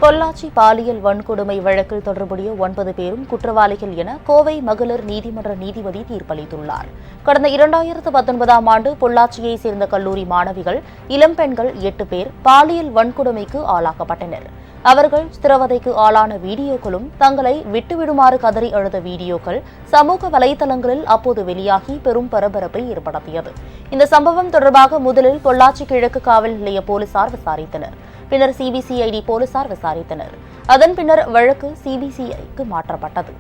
பொள்ளாச்சி பாலியல் வன்கொடுமை வழக்கில் தொடர்புடைய 9 பேரும் குற்றவாளிகள் என கோவை மகளிர் நீதிமன்ற நீதிபதி தீர்ப்பளித்துள்ளார். கடந்த 2019ஆம் ஆண்டு பொள்ளாச்சியைச் சேர்ந்த கல்லூரி மாணவிகள், இளம்பெண்கள் 8 பேர் பாலியல் வன்கொடுமைக்கு ஆளாக்கப்பட்டனர். அவர்கள் சித்திரவதைக்கு ஆளான வீடியோக்களும், தங்களை விட்டுவிடுமாறு கதறி அழுத வீடியோக்கள் சமூக வலைதளங்களில் அப்போது வெளியாகி பெரும் பரபரப்பை ஏற்படுத்தியது. இந்த சம்பவம் தொடர்பாக முதலில் பொள்ளாச்சி கிழக்கு காவல் நிலைய போலீசார் விசாரித்தனர். பின்னர் சிபிசிஐடி போலீசார் விசாரித்தனர். அதன் பின்னர் வழக்கு சிபிசிஐக்கு மாற்றப்பட்டது.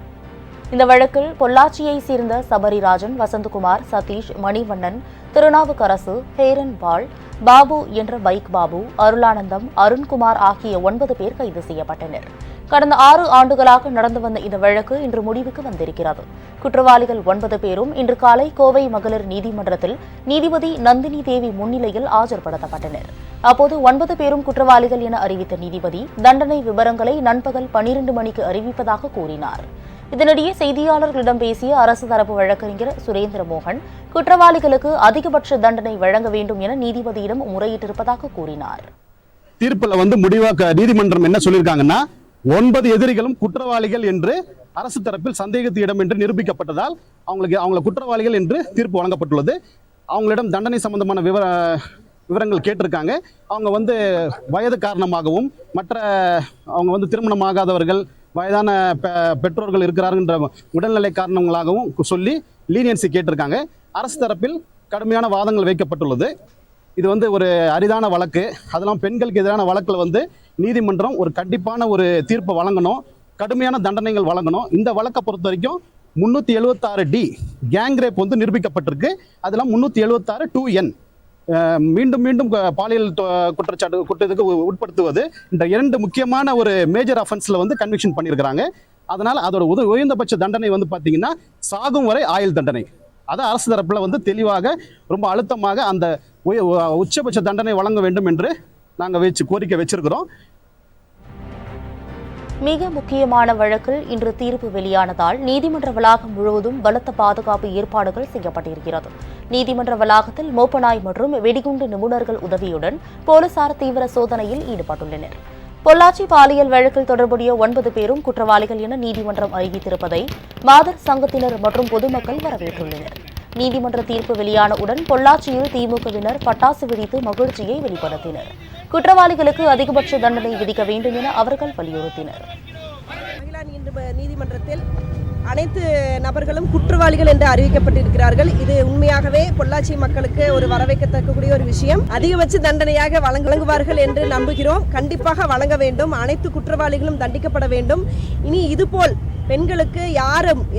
இந்த வழக்கில் பொள்ளாச்சியைச் சேர்ந்த சபரிராஜன், வசந்தகுமார், சதீஷ், மணிவண்ணன், திருநாவுக்கரசு, ஹேரன்பால், பாபு என்ற பைக் பாபு, அருளானந்தம், அருண்குமார் ஆகிய 9 பேர் கைது செய்யப்பட்டனர். கடந்த 6 ஆண்டுகளாக நடந்து வந்த இந்த வழக்கு இன்று முடிவுக்கு வந்திருக்கிறது. குற்றவாளிகள் 9 பேரும் இன்று காலை கோவை மகளிர் நீதிமன்றத்தில் நீதிபதி நந்தினி தேவி முன்னிலையில் ஆஜர்படுத்தப்பட்டனர். அப்போது 9 பேரும் குற்றவாளிகள் என அறிவித்த நீதிபதி தண்டனை விவரங்களை நண்பகல் 12 மணிக்கு அறிவிப்பதாக கூறினார். இதனிடையே செய்தியாளர்களிடம் பேசிய அரசு தரப்பு வழக்கறிஞர் சுரேந்திரமோகன், குற்றவாளிகளுக்கு அதிகபட்ச தண்டனை வழங்க வேண்டும் என நீதிபதியிடம் முறையிட்டிருப்பதாக கூறினார். தீர்ப்புல முடிவாக நீதிமன்றம் என்ன சொல்லியிருக்காங்கன்னா, 9 எதிரிகளும் குற்றவாளிகள் என்று அரசு தரப்பில் சந்தேகத்து இடம் என்று நிரூபிக்கப்பட்டதால் அவங்களை குற்றவாளிகள் என்று தீர்ப்பு வழங்கப்பட்டுள்ளது. அவங்களிடம் தண்டனை சம்பந்தமான விவரங்கள் கேட்டிருக்காங்க. அவங்க வயது காரணமாகவும், மற்ற அவங்க திருமணமாகாதவர்கள், வயதான பெற்றோர்கள் இருக்கிறார்கின்ற உடல்நிலை காரணங்களாகவும் சொல்லி லீனியன்சி கேட்டிருக்காங்க. அரசு தரப்பில் கடுமையான வாதங்கள் வைக்கப்பட்டுள்ளது. இது ஒரு அரிதான வழக்கு. அதெல்லாம் பெண்களுக்கு எதிரான வழக்கில் நீதிமன்றம் ஒரு கண்டிப்பான ஒரு தீர்ப்பை வழங்கணும், கடுமையான தண்டனைகள் வழங்கணும். இந்த வழக்கை பொறுத்த வரைக்கும் 376D கேங் ரேப் நிரூபிக்கப்பட்டிருக்கு. அதெல்லாம் 376 2N மீண்டும் மீண்டும் பாலியல் குற்றத்துக்கு உட்படுத்துவது இந்த 2 முக்கியமான ஒரு மேஜர் அஃபென்ஸ்ல கன்விக்ஷன் பண்ணியிருக்கிறாங்க. அதனால் அதோட உயர்ந்தபட்ச தண்டனை பார்த்தீங்கன்னா சாகும் வரை ஆயுள் தண்டனை. அதை அரசு தரப்புல தெளிவாக ரொம்ப அழுத்தமாக அந்த உச்சபட்ச தண்டனை வழங்க வேண்டும் என்று நாங்கள் கோரிக்கை வச்சிருக்கிறோம். மிக முக்கியமான வழக்கில் இன்று தீர்ப்பு வெளியானதால் நீதிமன்ற வளாகம் முழுவதும் பலத்த பாதுகாப்பு ஏற்பாடுகள் செய்யப்பட்டிருக்கிறது. நீதிமன்ற வளாகத்தில் மோப்பநாய் மற்றும் வெடிகுண்டு நிபுணர்கள் உதவியுடன் போலீசார் தீவிர சோதனையில் ஈடுபட்டுள்ளனர். பொள்ளாச்சி பாலியல் வழக்கில் தொடர்புடைய 9 பேரும் குற்றவாளிகள் என நீதிமன்றம் அறிவித்திருப்பதை மாதர் சங்கத்தினர் மற்றும் பொதுமக்கள் வரவேற்றுள்ளனர். நீதிமன்ற தீர்ப்பு வெளியானவுடன் பொள்ளாச்சியில் திமுகவினர் பட்டாசு வெடித்து மகிழ்ச்சியை வெளிப்படுத்தினர். குற்றவாளிகளுக்கு அதிகபட்ச தண்டனை விதிக்க வேண்டும் என அவர்கள் வலியுறுத்தினர். நீதிமன்றத்தில் அனைத்து நபர்களும் குற்றவாளிகள் என்று அறிவிக்கப்பட்டிருக்கிறார்கள். இது உண்மையாகவே பொள்ளாச்சி மக்களுக்கு ஒரு வரவேற்கத்தக்கக்கூடிய ஒரு விஷயம். அதிகபட்ச தண்டனையாக வழங்குவார்கள் என்று நம்புகிறோம். கண்டிப்பாக வழங்க வேண்டும். அனைத்து குற்றவாளிகளும் தண்டிக்கப்பட வேண்டும். இனி இதுபோல் பெண்களுக்கு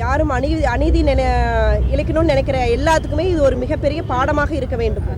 யாரும் அநீதி இழைக்கணும்னு நினைக்கிற எல்லாத்துக்குமே இது ஒரு மிகப்பெரிய பாடமாக இருக்க வேண்டும்.